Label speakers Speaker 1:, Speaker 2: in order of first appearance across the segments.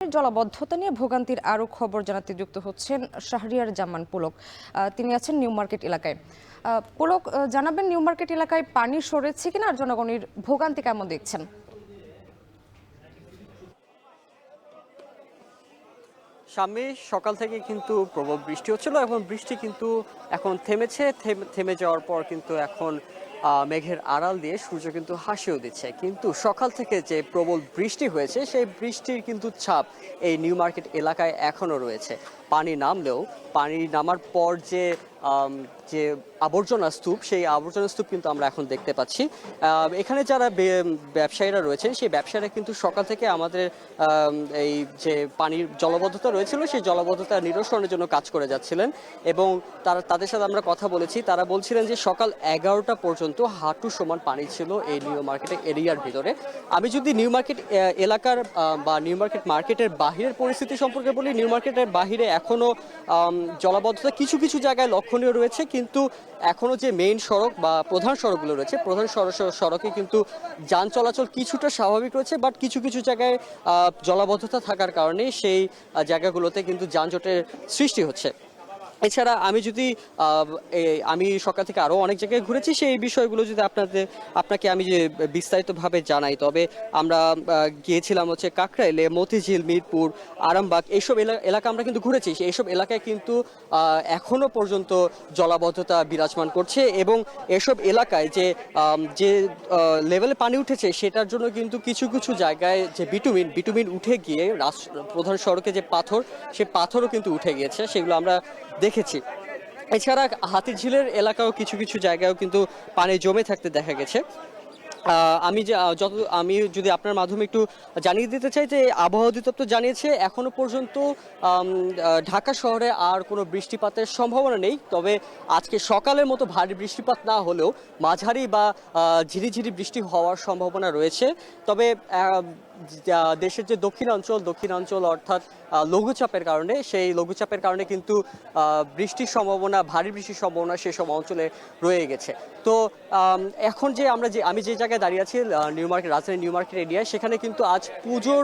Speaker 1: জলাবদ্ধতা নিয়ে ভোগান্তির আরও খবর জানাতে যুক্ত হচ্ছেন শাহরিয়ার জামান পুলক। তিনি আছেন নিউ মার্কেট এলাকায়। পুলক, জানাবেন নিউ মার্কেট এলাকায় পানি সরেছে কিনা আর জনগণের ভোগান্তি কেমন দেখছেন?
Speaker 2: সামনে সকাল থেকে কিন্তু প্রবল বৃষ্টি হচ্ছিল এবং বৃষ্টি কিন্তু এখন থেমেছে। থেমে যাওয়ার পর কিন্তু এখন মেঘের আড়াল দিয়ে সূর্য কিন্তু হাসিও দিচ্ছে, কিন্তু সকাল থেকে যে প্রবল বৃষ্টি হয়েছে সেই বৃষ্টির কিন্তু ছাপ এই নিউ মার্কেট এলাকায় এখনো রয়েছে। পানি নামলেও পানি নামার পর যে যে আবর্জনা স্তূপ, সেই আবর্জনা স্তূপ কিন্তু আমরা এখন দেখতে পাচ্ছি। এখানে যারা ব্যবসায়ীরা রয়েছেন সেই ব্যবসায়ীরা কিন্তু সকাল থেকে আমাদের এই যে পানির জলবদ্ধতা রয়েছিল সেই জলবদ্ধতা নিরসনের জন্য কাজ করে যাচ্ছিলেন এবং তাদের সাথে আমরা কথা বলেছি। তারা বলছিলেন যে সকাল 11টা পর্যন্ত হাঁটু সমান পানি ছিল এই নিউ মার্কেট এরিয়ার ভিতরে। আমি যদি নিউ মার্কেট এলাকার বা নিউ মার্কেট মার্কেটের বাহিরের পরিস্থিতি সম্পর্কে বলি, নিউ মার্কেটের বাহিরে এখনো জলাবদ্ধতা কিছু কিছু জায়গায় লক্ষণীয় রয়েছে, কিন্তু এখনো যে মেইন সড়ক বা প্রধান সড়কগুলো রয়েছে, প্রধান সড়কে কিন্তু যান চলাচল কিছুটা স্বাভাবিক রয়েছে, বাট কিছু কিছু জায়গায় জলাবদ্ধতা থাকার কারণে সেই জায়গাগুলোতে কিন্তু যানজটের সৃষ্টি হচ্ছে। এছাড়া আমি সকাল থেকে আরও অনেক জায়গায় ঘুরেছি, সেই বিষয়গুলো যদি আপনাকে আমি যে বিস্তারিতভাবে জানাই, তবে আমরা গিয়েছিলাম হচ্ছে কাকরাইলে, মতিঝিল, মিরপুর, আরামবাগ, এইসব এলাকা আমরা কিন্তু ঘুরেছি। এইসব এলাকায় কিন্তু এখনো পর্যন্ত জলাবদ্ধতা বিরাজমান করছে এবং এসব এলাকায় যে লেভেলে পানি উঠেছে সেটার জন্য কিন্তু কিছু কিছু জায়গায় যে বিটুমিন উঠে গিয়ে প্রধান সড়কে যে পাথর, সে পাথরও কিন্তু উঠে গিয়েছে, সেগুলো আমরা দেখেছি। এছাড়া হাতিরঝিলের এলাকাও কিছু কিছু জায়গায়ও কিন্তু পানি জমে থাকতে দেখা গেছে। আমি যদি আপনার মাধ্যমে একটু জানিয়ে দিতে চাই যে আবহাওয়া অধিদপ্তর জানিয়েছে এখনো পর্যন্ত ঢাকা শহরে আর কোনো বৃষ্টিপাতের সম্ভাবনা নেই। তবে আজকে সকালের মতো ভারী বৃষ্টিপাত না হলেও মাঝারি বা ঝিরিঝিরি বৃষ্টি হওয়ার সম্ভাবনা রয়েছে। তবে দেশের যে দক্ষিণাঞ্চল অর্থাৎ সেই লঘুচাপের কারণে কিন্তু ভারী বৃষ্টির সম্ভাবনা সেসব অঞ্চলে রয়ে গেছে। তো এখন আমি যে জায়গায় দাঁড়িয়ে আছি রাজধানী নিউ মার্কেট এরিয়ায়, সেখানে কিন্তু আজ পুজোর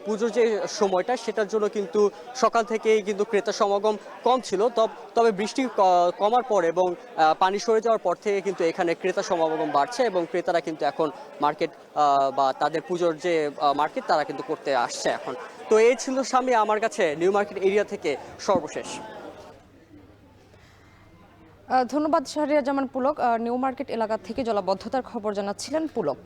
Speaker 2: পুজোর যে সময়টা, সেটার জন্য কিন্তু সকাল থেকেই কিন্তু ক্রেতা সমাগম কম ছিল। তবে বৃষ্টি কমার পর এবং পানি সরে যাওয়ার পর থেকে কিন্তু এখানে ক্রেতা সমাগম বাড়ছে এবং ক্রেতারা কিন্তু এখন মার্কেট বা তাদের পুজোর যে মার্কেট তারা কিন্তু করতে আসছে এখন। তো এই ছিল স্বামী আমার কাছে নিউ মার্কেট এরিয়া থেকে সর্বশেষ।
Speaker 1: ধন্যবাদ শাহরিয়ার জামান পুলক। নিউ মার্কেট এলাকা থেকে জলাবদ্ধতার খবর জানাচ্ছিলেন পুলক।